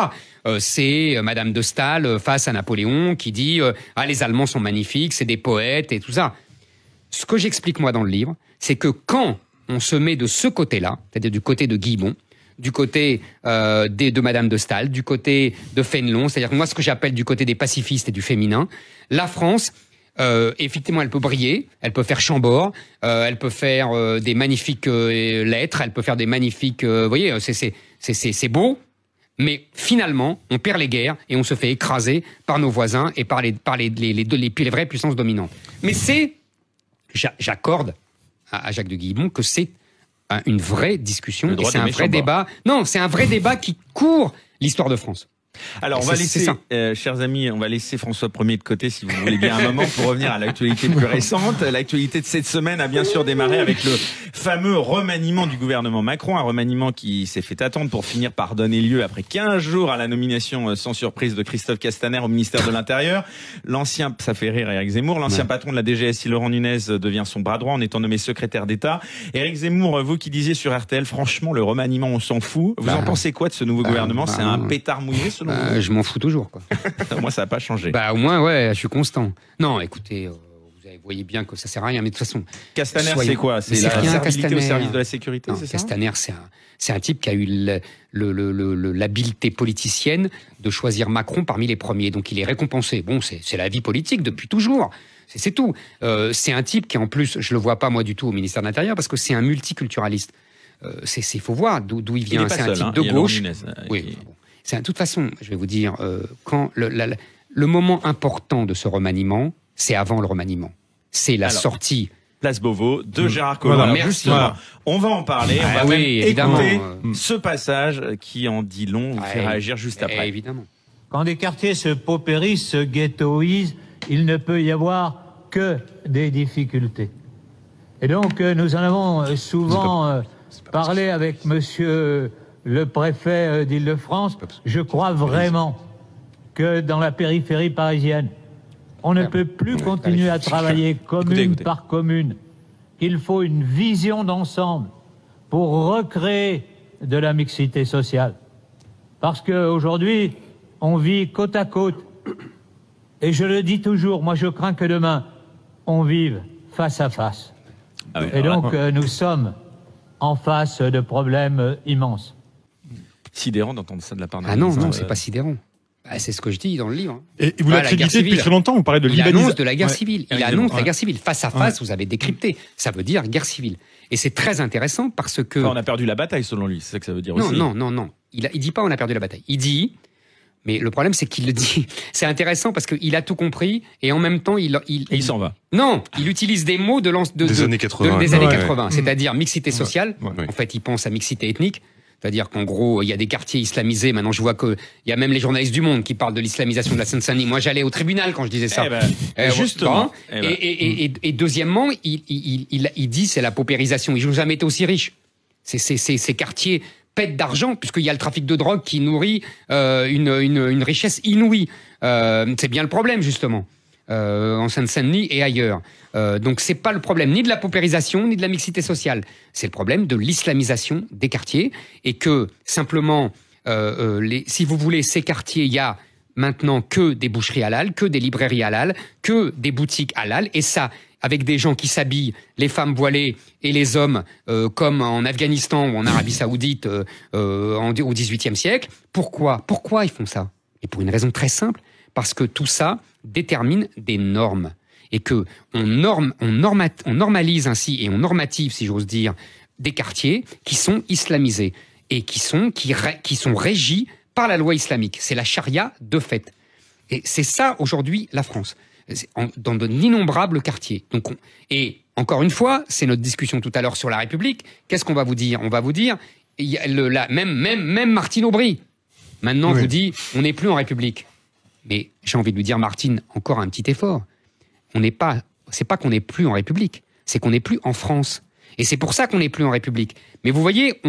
C'est Madame de Staël face à Napoléon qui dit les Allemands sont magnifiques, c'est des poètes et tout ça. Ce que j'explique moi dans le livre, c'est que quand on se met de ce côté-là, c'est-à-dire du côté de Guillemont, du côté de Madame de Staël, du côté de Fénelon, c'est-à-dire moi ce que j'appelle du côté des pacifistes et du féminin, la France, effectivement, elle peut briller, elle peut faire Chambord, elle peut faire des magnifiques lettres, elle peut faire des magnifiques, vous voyez, c'est beau, mais finalement, on perd les guerres et on se fait écraser par nos voisins et par les vraies puissances dominantes. Mais j'accorde à Jacques de Guillemont que c'est une vraie discussion, et c'est un vrai débat. Non, c'est un vrai débat qui court l'histoire de France. Alors, on va laisser, chers amis, on va laisser François Ier de côté, si vous voulez bien un moment, pour revenir à l'actualité plus récente. L'actualité de cette semaine a bien sûr démarré avec le fameux remaniement du gouvernement Macron, un remaniement qui s'est fait attendre pour finir par donner lieu après 15 jours à la nomination sans surprise de Christophe Castaner au ministère de l'Intérieur. L'ancien, ça fait rire Éric Zemmour, l'ancien patron de la DGSI, Laurent Nunez, devient son bras droit en étant nommé secrétaire d'État. Éric Zemmour, vous qui disiez sur RTL, franchement, le remaniement, on s'en fout. Vous en pensez quoi de ce nouveau gouvernement? C'est un pétard mouillé, selon vous? Je m'en fous toujours, quoi. Moi, ça n'a pas changé. Au moins, ouais, je suis constant. Non, écoutez, vous voyez bien que ça sert à rien, mais de toute façon. Castaner, c'est quoi? C'est la servilité au service de la sécurité, c'est ça? Castaner, c'est un type qui a eu l'habileté politicienne de choisir Macron parmi les premiers. Donc, il est récompensé. Bon, c'est la vie politique depuis toujours. C'est tout. C'est un type qui, en plus, je le vois pas, moi, du tout au ministère de l'Intérieur, parce que c'est un multiculturaliste. Il faut voir d'où il vient. C'est un type de gauche. Oui. De toute façon, je vais vous dire, quand le moment important de ce remaniement, c'est avant le remaniement. C'est la sortie. Place Beauvau de Gérard Collomb. Voilà, merci. Voilà. On va en parler. On va écouter ce passage qui en dit long. Vous fait réagir juste après. Évidemment. Quand des quartiers se paupérisent, se ghettoisent, il ne peut y avoir que des difficultés. Et donc, nous en avons souvent parlé avec monsieur le préfet d'Île-de-France. Je crois vraiment que dans la périphérie parisienne, on ne peut plus continuer à travailler commune par commune. Il faut une vision d'ensemble pour recréer de la mixité sociale. Parce qu'aujourd'hui, on vit côte à côte. Et je le dis toujours, moi je crains que demain, on vive face à face. Et donc, nous sommes en face de problèmes immenses. Sidérant d'entendre ça de la part d'un ministre. Non, c'est pas sidérant. C'est ce que je dis dans le livre. Et vous l'accréditez depuis très longtemps, vous parlez de l'urbanisme. Il annonce de la guerre civile. Il annonce la guerre civile. Face à face, vous avez décrypté. Ça veut dire guerre civile. Et c'est très intéressant parce que... on a perdu la bataille, selon lui. C'est ça que ça veut dire aussi. Non. Il dit pas on a perdu la bataille. Il dit... Mais le problème, c'est qu'il le dit. C'est intéressant parce qu'il a tout compris et en même temps, il s'en va. Non, il utilise des mots des années 80. C'est-à-dire mixité sociale. En fait, il pense à mixité ethnique. C'est-à-dire qu'en gros, il y a des quartiers islamisés. Maintenant, je vois qu'il y a même les journalistes du Monde qui parlent de l'islamisation de la Seine-Saint-Denis. Moi, j'allais au tribunal quand je disais ça. Justement. Et deuxièmement, il dit c'est la paupérisation. Ils n'ont jamais été aussi riches. Ces quartiers pètent d'argent puisqu'il y a le trafic de drogue qui nourrit une richesse inouïe. C'est bien le problème, justement. En Seine-Saint-Denis et ailleurs. Donc c'est pas le problème ni de la paupérisation ni de la mixité sociale. C'est le problème de l'islamisation des quartiers et que simplement, si vous voulez, ces quartiers, il y a maintenant que des boucheries halal, que des librairies halal, que des boutiques halal et ça avec des gens qui s'habillent, les femmes voilées et les hommes, comme en Afghanistan ou en Arabie Saoudite au XVIIIe siècle. Pourquoi ils font ça? Et pour une raison très simple, parce que tout ça détermine des normes et que on normalise ainsi et on normative, si j'ose dire, des quartiers qui sont islamisés et qui sont régis par la loi islamique. C'est la charia de fait. Et c'est ça aujourd'hui la France, dans d'innombrables quartiers. Donc et encore une fois, c'est notre discussion tout à l'heure sur la République. Qu'est-ce qu'on va vous dire? On va vous dire, même Martine Aubry, maintenant vous dit, on n'est plus en République. Mais j'ai envie de lui dire, Martine, encore un petit effort. C'est pas qu'on n'est plus en République, c'est qu'on n'est plus en France. Et c'est pour ça qu'on n'est plus en République. Mais vous voyez,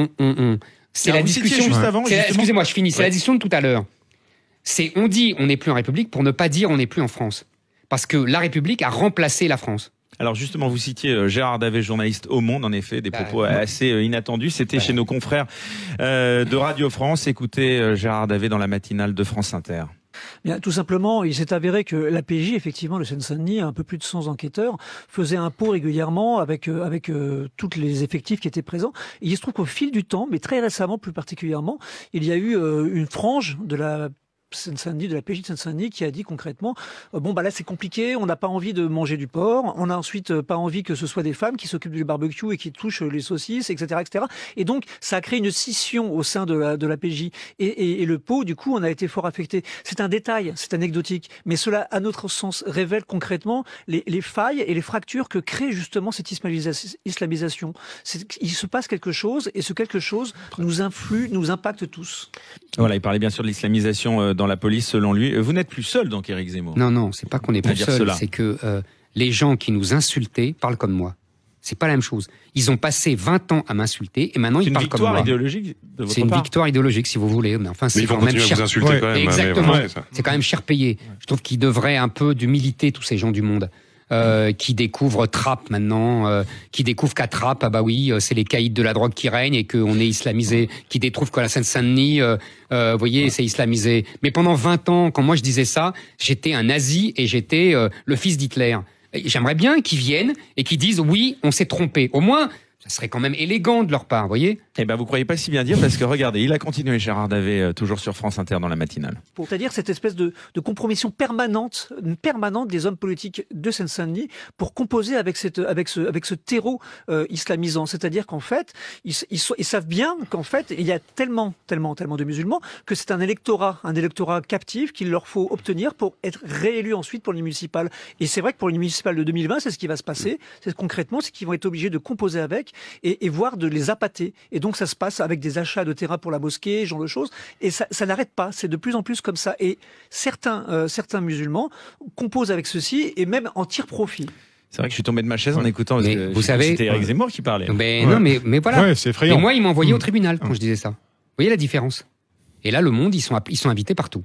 c'est la discussion juste avant. Excusez-moi, je finis. C'est la discussion de tout à l'heure. On dit on n'est plus en République pour ne pas dire on n'est plus en France. Parce que la République a remplacé la France. Alors justement, vous citiez Gérard Davet, journaliste au Monde, en effet, des propos assez inattendus. C'était chez nos confrères de Radio France. Écoutez Gérard Davet dans la matinale de France Inter. Bien, tout simplement, il s'est avéré que la PJ, effectivement, de Seine-Saint-Denis, un peu plus de 100 enquêteurs, faisait un pot régulièrement avec tous les effectifs qui étaient présents. Et il se trouve qu'au fil du temps, mais très récemment plus particulièrement, il y a eu une frange de la Seine-Saint-Denis, de la PJ de Seine-Saint-Denis, qui a dit concrètement bon bah là c'est compliqué, on n'a pas envie de manger du porc, on a ensuite pas envie que ce soit des femmes qui s'occupent du barbecue et qui touchent les saucisses, etc., etc. Et donc ça a créé une scission au sein de la PJ et le pot, du coup, on a été fort affecté. C'est un détail, c'est anecdotique, mais cela, à notre sens, révèle concrètement les failles et les fractures que crée justement cette islamisation. Il se passe quelque chose et ce quelque chose nous influe, nous impacte tous. Voilà, il parlait bien sûr de l'islamisation dans la police, selon lui. Vous n'êtes plus seul, donc, Éric Zemmour. Non, c'est pas qu'on est plus seul, c'est que les gens qui nous insultaient parlent comme moi. C'est pas la même chose. Ils ont passé 20 ans à m'insulter et maintenant ils parlent comme moi. C'est une victoire idéologique de votre C'est une part. victoire idéologique, si vous voulez. Mais enfin, c'est ils vont quand même continuer à cher. vous insulter quand même. Exactement. Mais voilà, c'est quand même cher payé. Je trouve qu'ils devraient un peu d'humilité, tous ces gens du monde. Qui découvrent Trappes maintenant, qui découvrent qu'à Trappes, ah bah oui, c'est les caïds de la drogue qui règnent et qu'on est islamisé, qui découvrent qu'à la Seine-Saint-Denis, vous voyez, c'est islamisé. Mais pendant 20 ans, quand moi je disais ça, j'étais un nazi et j'étais le fils d'Hitler. J'aimerais bien qu'ils viennent et qu'ils disent oui, on s'est trompé. Au moins, ça serait quand même élégant de leur part, vous voyez. Eh ben, vous croyez pas si bien dire, parce que regardez, il a continué, Gérard Davet, toujours sur France Inter dans la matinale. C'est-à-dire cette espèce de compromission permanente des hommes politiques de Seine-Saint-Denis pour composer avec ce terreau islamisant. C'est-à-dire qu'en fait, ils savent bien qu'en fait, il y a tellement de musulmans que c'est un électorat captif qu'il leur faut obtenir pour être réélus ensuite pour les municipales. Et c'est vrai que pour les municipales de 2020, c'est ce qui va se passer. C'est concrètement, c'est qu'ils vont être obligés de composer avec et voire de les appâter. Et donc ça se passe avec des achats de terrain pour la mosquée, ce genre de choses. Et ça n'arrête pas. C'est de plus en plus comme ça. Et certains musulmans composent avec ceci et même en tirent profit. C'est vrai que je suis tombé de ma chaise en écoutant. Parce que vous savez, c'était Éric Zemmour qui parlait. Non, mais voilà. Ouais, c'est effrayant. Et moi, ils m'ont envoyé au tribunal quand je disais ça. Vous voyez la différence. Et là, Le Monde, ils sont invités partout.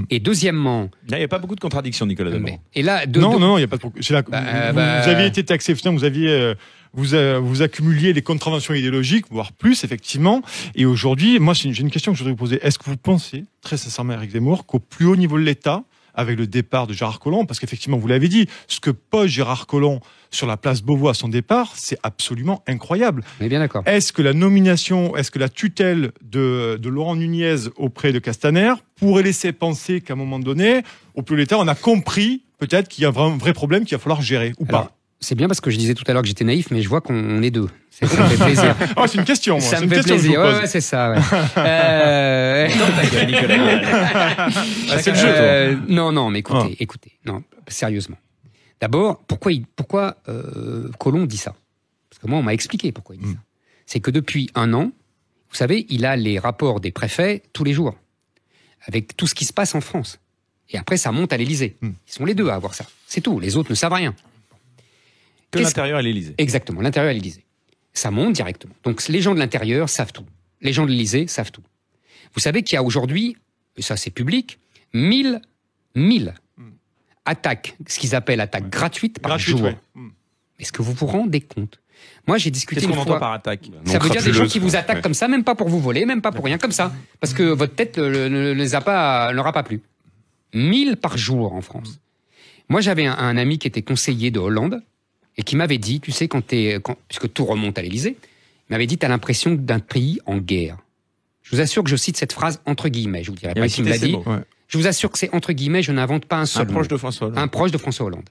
Et deuxièmement, là, il n'y a pas beaucoup de contradictions, Nicolas Demorand. Et là, non, il n'y a pas de. Vous aviez été taxé, vous accumuliez les contraventions idéologiques, voire plus, effectivement. Et aujourd'hui, moi, j'ai une question que je voudrais vous poser. Est-ce que vous pensez, très sincèrement, Éric Zemmour, qu'au plus haut niveau de l'État, avec le départ de Gérard Collomb, parce qu'effectivement, vous l'avez dit, ce que pose Gérard Collomb sur la place Beauvau à son départ, c'est absolument incroyable. On est bien d'accord. Est-ce que la tutelle de Laurent Nunez auprès de Castaner pourrait laisser penser qu'à un moment donné, au plus haut de l'État, on a compris peut-être qu'il y a un vrai problème qu'il va falloir gérer, ou pas? C'est bien parce que je disais tout à l'heure que j'étais naïf, mais je vois qu'on est deux. Ça me fait plaisir. Oh, c'est une question, moi. Ça me fait plaisir. Ouais, c'est ça. Ouais. C'est le jeu, toi. Non, mais écoutez. Non, sérieusement. D'abord, pourquoi Collomb dit ça? Parce que moi, on m'a expliqué pourquoi il dit ça. C'est que depuis 1 an, vous savez, il a les rapports des préfets tous les jours, avec tout ce qui se passe en France. Et après, ça monte à l'Élysée. Ils sont les deux à avoir ça. C'est tout. Les autres ne savent rien. Que l'intérieur à l'Élysée. Exactement, l'intérieur à l'Élysée. Ça monte directement. Donc les gens de l'intérieur savent tout. Les gens de l'Élysée savent tout. Vous savez qu'il y a aujourd'hui, et ça c'est public, 1000 attaques, ce qu'ils appellent attaques gratuites par jour. Ouais. Est-ce que vous vous rendez compte? Moi j'ai discuté une fois... Qu'est-ce qu'on entend par attaque? Ça veut dire des gens qui vous attaquent comme ça, même pas pour vous voler, même pas pour rien, comme ça. Parce que votre tête ne leur a pas plu. 1000 par jour en France. Moi j'avais un ami qui était conseiller de Hollande, et qui m'avait dit, tu sais, puisque tout remonte à l'Élysée, il m'avait dit, t'as l'impression d'un pays en guerre. Je vous assure que je cite cette phrase entre guillemets, je vous dirai pas qui me l'a dit. Ouais. Je vous assure que c'est entre guillemets, je n'invente pas un seul mot. Un proche de François Hollande. Un proche de François Hollande.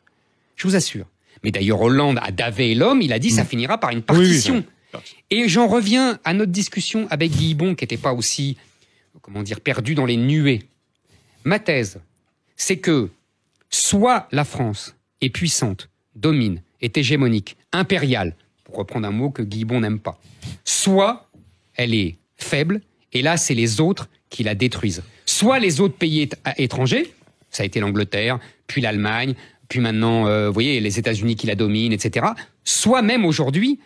Je vous assure. Mais d'ailleurs, Hollande a Davet et l'homme, il a dit, ça finira par une partition. Oui. Et j'en reviens à notre discussion avec Guillebon, qui n'était pas aussi, perdu dans les nuées. Ma thèse, c'est que soit la France est puissante, domine, est hégémonique, impériale, pour reprendre un mot que Guillebon n'aime pas, soit elle est faible, et là, c'est les autres qui la détruisent. Soit les autres pays étrangers, ça a été l'Angleterre, puis l'Allemagne, puis maintenant, vous voyez, les États-Unis qui la dominent, etc. Soit même aujourd'hui,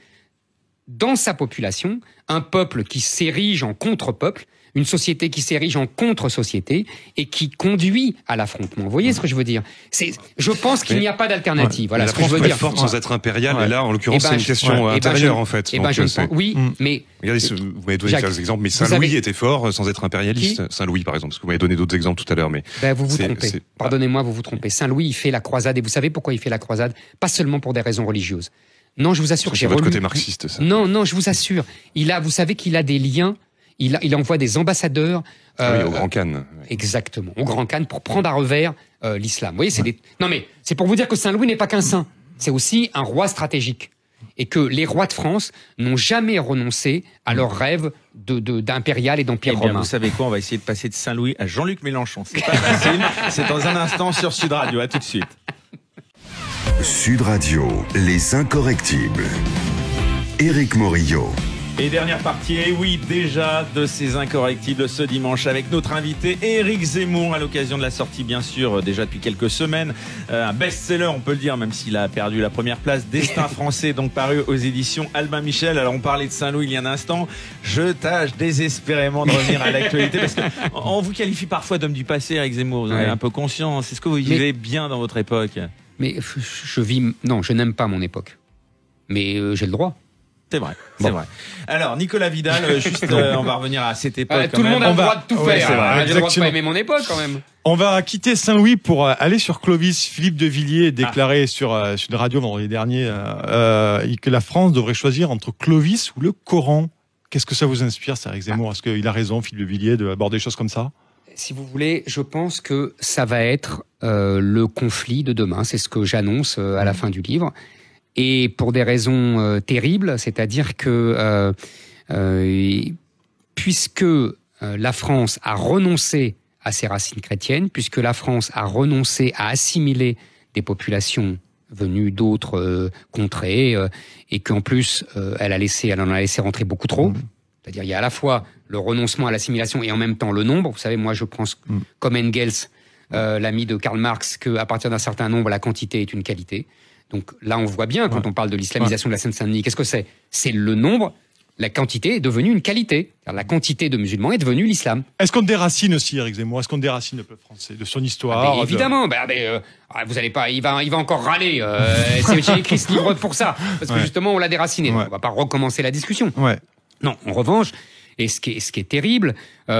dans sa population, un peuple qui s'érige en contre-peuple une société qui s'érige en contre-société et qui conduit à l'affrontement. Vous voyez ce que je veux dire? Je pense qu'il n'y a pas d'alternative. Voilà ce que je veux dire. La France peut être forte sans être impériale, et là, en l'occurrence, c'est une question intérieure, en fait. Oui, mais... Regardez, vous m'avez donné quelques exemples, mais Saint-Louis était fort sans être impérialiste. Saint-Louis, par exemple, parce que vous m'avez donné d'autres exemples tout à l'heure, mais... vous vous trompez. Pardonnez-moi, vous vous trompez. Saint-Louis, il fait la croisade, et vous savez pourquoi il fait la croisade? Pas seulement pour des raisons religieuses. Non, je vous assure, c'est votre côté marxiste, ça. Non, je vous assure. Vous savez qu'il a des liens. Il envoie des ambassadeurs. Au Grand Khan. Exactement, au Grand Khan pour prendre à revers l'islam. Vous voyez, Non, mais c'est pour vous dire que Saint-Louis n'est pas qu'un saint. C'est aussi un roi stratégique. Et que les rois de France n'ont jamais renoncé à leur rêve d'impérial et d'empire romain. Vous savez quoi? On va essayer de passer de Saint-Louis à Jean-Luc Mélenchon. C'est pas facile. C'est dans un instant sur Sud Radio. À tout de suite. Sud Radio, les incorrectibles. Éric Morillo. Et dernière partie, et oui, déjà de ces incorrectibles ce dimanche avec notre invité Éric Zemmour à l'occasion de la sortie, bien sûr, déjà depuis quelques semaines, un best-seller, on peut le dire, même s'il a perdu la première place, Destin français, donc paru aux éditions Albin Michel. Alors on parlait de Saint-Louis il y a un instant, je tâche désespérément de revenir à l'actualité parce qu'on vous qualifie parfois d'homme du passé, Éric Zemmour, vous en avez un peu conscience. Est-ce que vous vivez bien dans votre époque? Mais je n'aime pas mon époque. Mais j'ai le droit. C'est vrai, c'est vrai. Alors, Nicolas Vidal, juste, on va revenir à cette époque. Tout le monde a le droit de tout faire. J'ai le droit de pas aimer mon époque, quand même. On va quitter Saint-Louis pour aller sur Clovis. Philippe de Villiers déclaré sur Sud Radio vendredi dernier que la France devrait choisir entre Clovis ou le Coran. Qu'est-ce que ça vous inspire, ça, Éric Zemmour? Est-ce qu'il a raison, Philippe de Villiers, d'aborder des choses comme ça? Si vous voulez, je pense que ça va être le conflit de demain. C'est ce que j'annonce à la fin du livre. Et pour des raisons terribles, c'est-à-dire que puisque la France a renoncé à ses racines chrétiennes, puisque la France a renoncé à assimiler des populations venues d'autres contrées, et qu'en plus elle en a laissé rentrer beaucoup trop, c'est-à-dire il y a à la fois le renoncement à l'assimilation et en même temps le nombre. Vous savez, moi je pense, comme Engels, l'ami de Karl Marx, qu'à partir d'un certain nombre, la quantité est une qualité. Donc là, on voit bien, quand on parle de l'islamisation de la Seine-Saint-Denis, qu'est-ce que c'est? C'est le nombre, la quantité est devenue une qualité. La quantité de musulmans est devenue l'islam. Est-ce qu'on déracine aussi, Éric Zemmour? Est-ce qu'on déracine le peuple français de son histoire? Évidemment, vous allez pas, il va encore râler. J'ai écrit ce livre pour ça, parce que justement, on l'a déraciné. Donc, on va pas recommencer la discussion. Non, en revanche, et ce qui est terrible,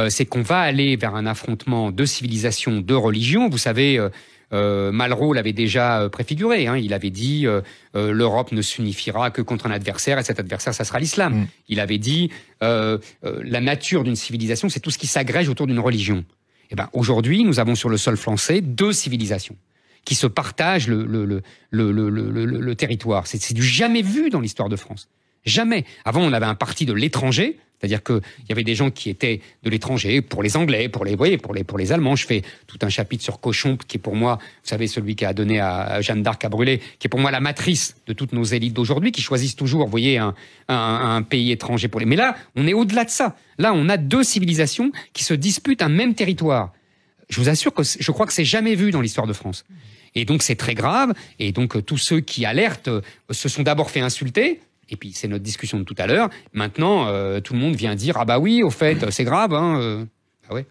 c'est qu'on va aller vers un affrontement de civilisation, de religion. Vous savez... Malraux l'avait déjà préfiguré. Il avait dit l'Europe ne s'unifiera que contre un adversaire, et cet adversaire, ça sera l'islam. Il avait dit la nature d'une civilisation, c'est tout ce qui s'agrège autour d'une religion. Et ben aujourd'hui, nous avons sur le sol français 2 civilisations qui se partagent le territoire. C'est du jamais vu dans l'histoire de France. Jamais. Avant, on avait un parti de l'étranger. C'est-à-dire qu'il y avait des gens qui étaient de l'étranger, pour les Anglais, pour les Allemands. Je fais tout un chapitre sur Cochon, qui est pour moi, vous savez, celui qui a donné à Jeanne d'Arc à brûler, qui est pour moi la matrice de toutes nos élites d'aujourd'hui, qui choisissent toujours, vous voyez, un pays étranger pour les... Mais là, on est au-delà de ça. Là, on a 2 civilisations qui se disputent un même territoire. Je vous assure que je crois que c'est jamais vu dans l'histoire de France. Et donc, c'est très grave. Et donc, tous ceux qui alertent se sont d'abord fait insulter. Et puis, c'est notre discussion de tout à l'heure. Maintenant, tout le monde vient dire « Ah bah oui, au fait, c'est grave. » Ah ouais.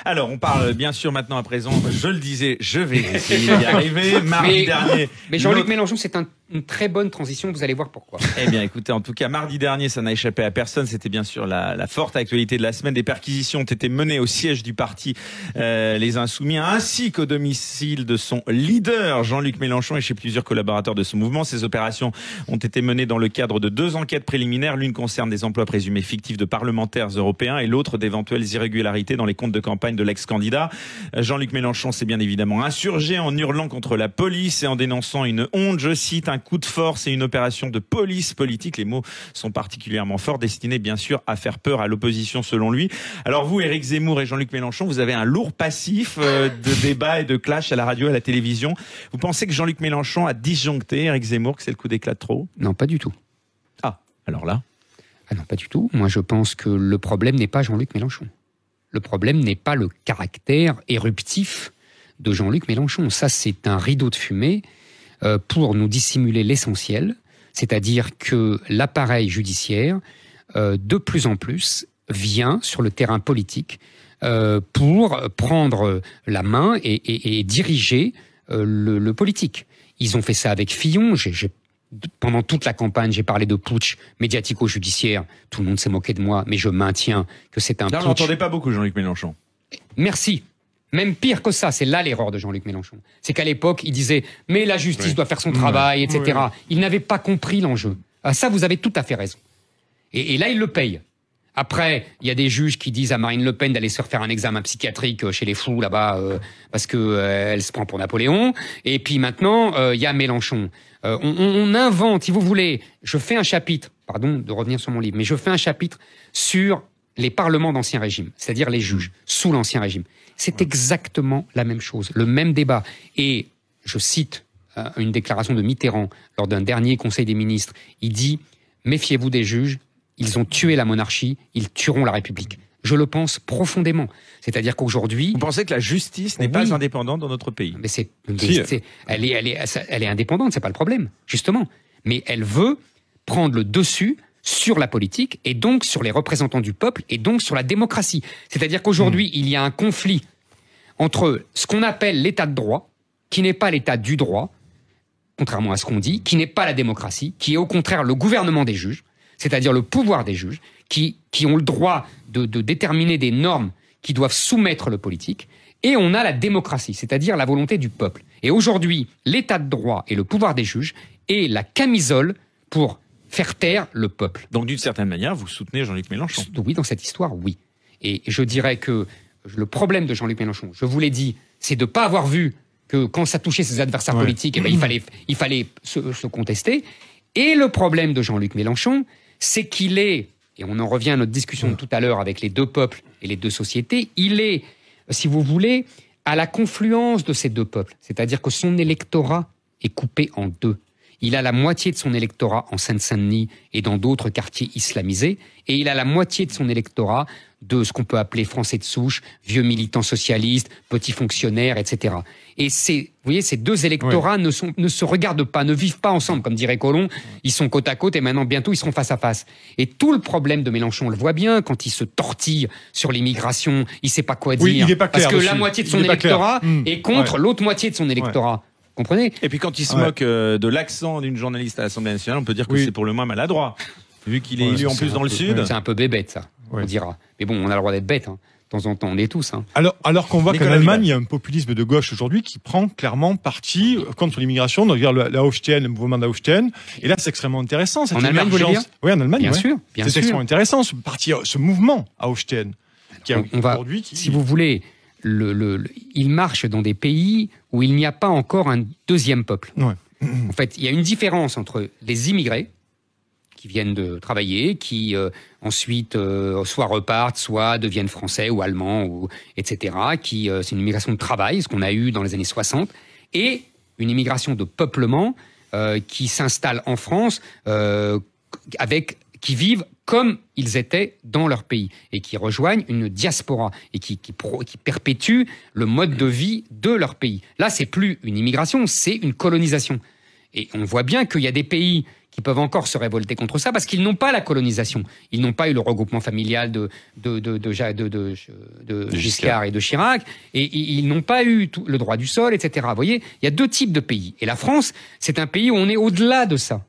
Alors, on parle bien sûr maintenant à présent, je le disais, je vais essayer d'y arriver. Mardi dernier... Mais Jean-Luc Mélenchon, c'est une très bonne transition, vous allez voir pourquoi. Eh bien, écoutez, en tout cas, mardi dernier, ça n'a échappé à personne. C'était bien sûr la forte actualité de la semaine. Des perquisitions ont été menées au siège du parti Les Insoumis, ainsi qu'au domicile de son leader, Jean-Luc Mélenchon, et chez plusieurs collaborateurs de ce mouvement. Ces opérations ont été menées dans le cadre de 2 enquêtes préliminaires. L'une concerne des emplois présumés fictifs de parlementaires européens et l'autre d'éventuelles irrégularités dans les comptes de campagne de l'ex-candidat. Jean-Luc Mélenchon s'est bien évidemment insurgé en hurlant contre la police et en dénonçant une honte, je cite, un coup de force et une opération de police politique. Les mots sont particulièrement forts, destinés bien sûr à faire peur à l'opposition selon lui. Alors vous, Éric Zemmour et Jean-Luc Mélenchon, vous avez un lourd passif de débat et de clash à la radio et à la télévision. Vous pensez que Jean-Luc Mélenchon a disjoncté Éric Zemmour, que c'est le coup d'éclat de trop? Non, pas du tout. Ah, alors là? Ah non, pas du tout. Moi, je pense que le problème n'est pas Jean-Luc Mélenchon. Le problème n'est pas le caractère éruptif de Jean-Luc Mélenchon. Ça, c'est un rideau de fumée pour nous dissimuler l'essentiel, c'est-à-dire que l'appareil judiciaire, de plus en plus, vient sur le terrain politique pour prendre la main et diriger le politique. Ils ont fait ça avec Fillon. Pendant toute la campagne, j'ai parlé de putsch médiatico-judiciaire. Tout le monde s'est moqué de moi, mais je maintiens que c'est un putsch. Là, on n'entendait pas beaucoup Jean-Luc Mélenchon. Merci. Même pire que ça, c'est là l'erreur de Jean-Luc Mélenchon. C'est qu'à l'époque, il disait « mais la justice doit faire son travail, etc. » Il n'avait pas compris l'enjeu. Ah, ça, vous avez tout à fait raison. Et là, il le paye. Après, il y a des juges qui disent à Marine Le Pen d'aller se refaire un examen psychiatrique chez les fous là-bas parce que elle se prend pour Napoléon. Et puis maintenant, il y a Mélenchon. On invente, si vous voulez, je fais un chapitre, pardon de revenir sur mon livre, mais je fais un chapitre sur les parlements d'Ancien Régime, c'est-à-dire les juges sous l'Ancien Régime. C'est exactement la même chose, le même débat. Et je cite une déclaration de Mitterrand lors d'un dernier Conseil des ministres. Il dit « Méfiez-vous des juges, ils ont tué la monarchie, ils tueront la République ». Je le pense profondément. C'est-à-dire qu'aujourd'hui... Vous pensez que la justice n'est pas indépendante dans notre pays? Mais elle est indépendante, c'est pas le problème, justement. Mais elle veut prendre le dessus sur la politique et donc sur les représentants du peuple et donc sur la démocratie. C'est-à-dire qu'aujourd'hui, il y a un conflit entre ce qu'on appelle l'état de droit, qui n'est pas l'état du droit, contrairement à ce qu'on dit, qui n'est pas la démocratie, qui est au contraire le gouvernement des juges, c'est-à-dire le pouvoir des juges, qui ont le droit de déterminer des normes qui doivent soumettre le politique, et on a la démocratie, c'est-à-dire la volonté du peuple. Et aujourd'hui, l'état de droit et le pouvoir des juges est la camisole pour faire taire le peuple. Donc d'une certaine manière, vous soutenez Jean-Luc Mélenchon? Oui, dans cette histoire, oui. Et je dirais que le problème de Jean-Luc Mélenchon, je vous l'ai dit, c'est de ne pas avoir vu que quand ça touchait ses adversaires politiques, eh ben, il fallait se contester. Et le problème de Jean-Luc Mélenchon, c'est qu'il est, et on en revient à notre discussion de tout à l'heure avec les deux peuples et les deux sociétés, il est, si vous voulez, à la confluence de ces deux peuples. C'est-à-dire que son électorat est coupé en deux. Il a la moitié de son électorat en Seine-Saint-Denis et dans d'autres quartiers islamisés, et il a la moitié de son électorat de ce qu'on peut appeler Français de souche, vieux militants socialistes, petits fonctionnaires, etc. Et vous voyez, ces deux électorats ne se regardent pas, ne vivent pas ensemble, comme dirait Colomb. Ils sont côte à côte et maintenant, bientôt, ils seront face à face. Et tout le problème de Mélenchon, on le voit bien, quand il se tortille sur l'immigration, il sait pas quoi dire. Oui, il est pas clair parce que aussi. la moitié de son électorat est contre l'autre moitié de son électorat. Comprenez? Et puis quand il se moque de l'accent d'une journaliste à l'Assemblée nationale, on peut dire que c'est pour le moins maladroit, vu qu'il est élu en plus dans le Sud. C'est un peu bébête, ça, on dira. Mais bon, on a le droit d'être bête, hein. De temps en temps, on est tous. Hein. Alors qu'on voit qu'en Allemagne, il y a un populisme de gauche aujourd'hui qui prend clairement parti contre l'immigration. Donc, regarde la Aufstehen, le mouvement de la Aufstehen. Et là, c'est extrêmement intéressant. En Allemagne, vous voulez dire? Oui, en Allemagne. Bien sûr. C'est extrêmement intéressant, ce mouvement Aufstehen. Si vous voulez, il marche dans des pays où il n'y a pas encore un deuxième peuple. En fait, il y a une différence entre les immigrés qui viennent de travailler, qui ensuite soit repartent, soit deviennent français ou allemands, etc. C'est une immigration de travail, ce qu'on a eu dans les années 60, et une immigration de peuplement qui s'installe en France, qui vivent comme ils étaient dans leur pays, et qui rejoignent une diaspora, et qui perpétuent le mode de vie de leur pays. Là, c'est plus une immigration, c'est une colonisation. Et on voit bien qu'il y a des pays qui peuvent encore se révolter contre ça parce qu'ils n'ont pas la colonisation. Ils n'ont pas eu le regroupement familial de Giscard et de Chirac, et ils n'ont pas eu le droit du sol, etc. Vous voyez, il y a deux types de pays. Et la France, c'est un pays où on est au-delà de ça.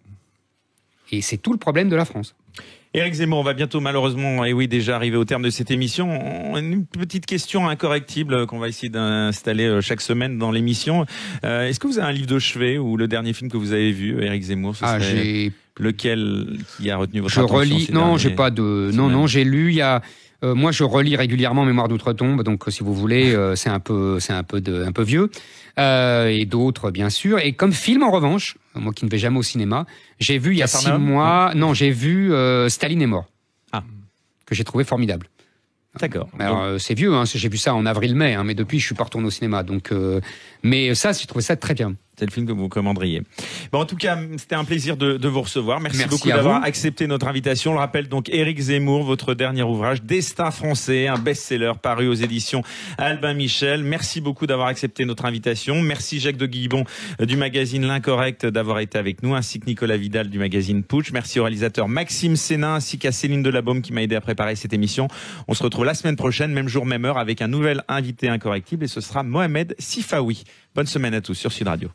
Et c'est tout le problème de la France. Éric Zemmour, on va bientôt malheureusement, déjà arriver au terme de cette émission. Une petite question incorrectible qu'on va essayer d'installer chaque semaine dans l'émission. Est-ce que vous avez un livre de chevet ou le dernier film que vous avez vu, Éric Zemmour? Lequel qui a retenu votre attention? Je relis. Non, j'ai pas de. Non, j'ai lu. Il y a. Moi, je relis régulièrement Mémoire d'outre-tombe, donc si vous voulez, c'est un peu vieux. Et d'autres, bien sûr. Et comme film, en revanche, moi qui ne vais jamais au cinéma, j'ai vu il y a 6 mois. Non, j'ai vu Staline est mort. Que j'ai trouvé formidable. D'accord. Alors, c'est vieux, hein, j'ai vu ça en avril-mai, hein, mais depuis je suis pas retourné au cinéma. Donc, mais ça, j'ai trouvé ça très bien. C'est le film que vous commanderiez. Bon, en tout cas, c'était un plaisir de vous recevoir. Merci beaucoup à d'avoir vous. accepté notre invitation. On le rappelle donc, Éric Zemmour, votre dernier ouvrage, Destin français, un best-seller paru aux éditions Albin Michel. Merci beaucoup d'avoir accepté notre invitation. Merci Jacques de Guibon du magazine L'Incorrect d'avoir été avec nous, ainsi que Nicolas Vidal du magazine Putsch. Merci au réalisateur Maxime Sénin, ainsi qu'à Céline Delabaume qui m'a aidé à préparer cette émission. On se retrouve la semaine prochaine, même jour, même heure, avec un nouvel invité incorrectible, et ce sera Mohamed Sifawi. Bonne semaine à tous sur Sud Radio.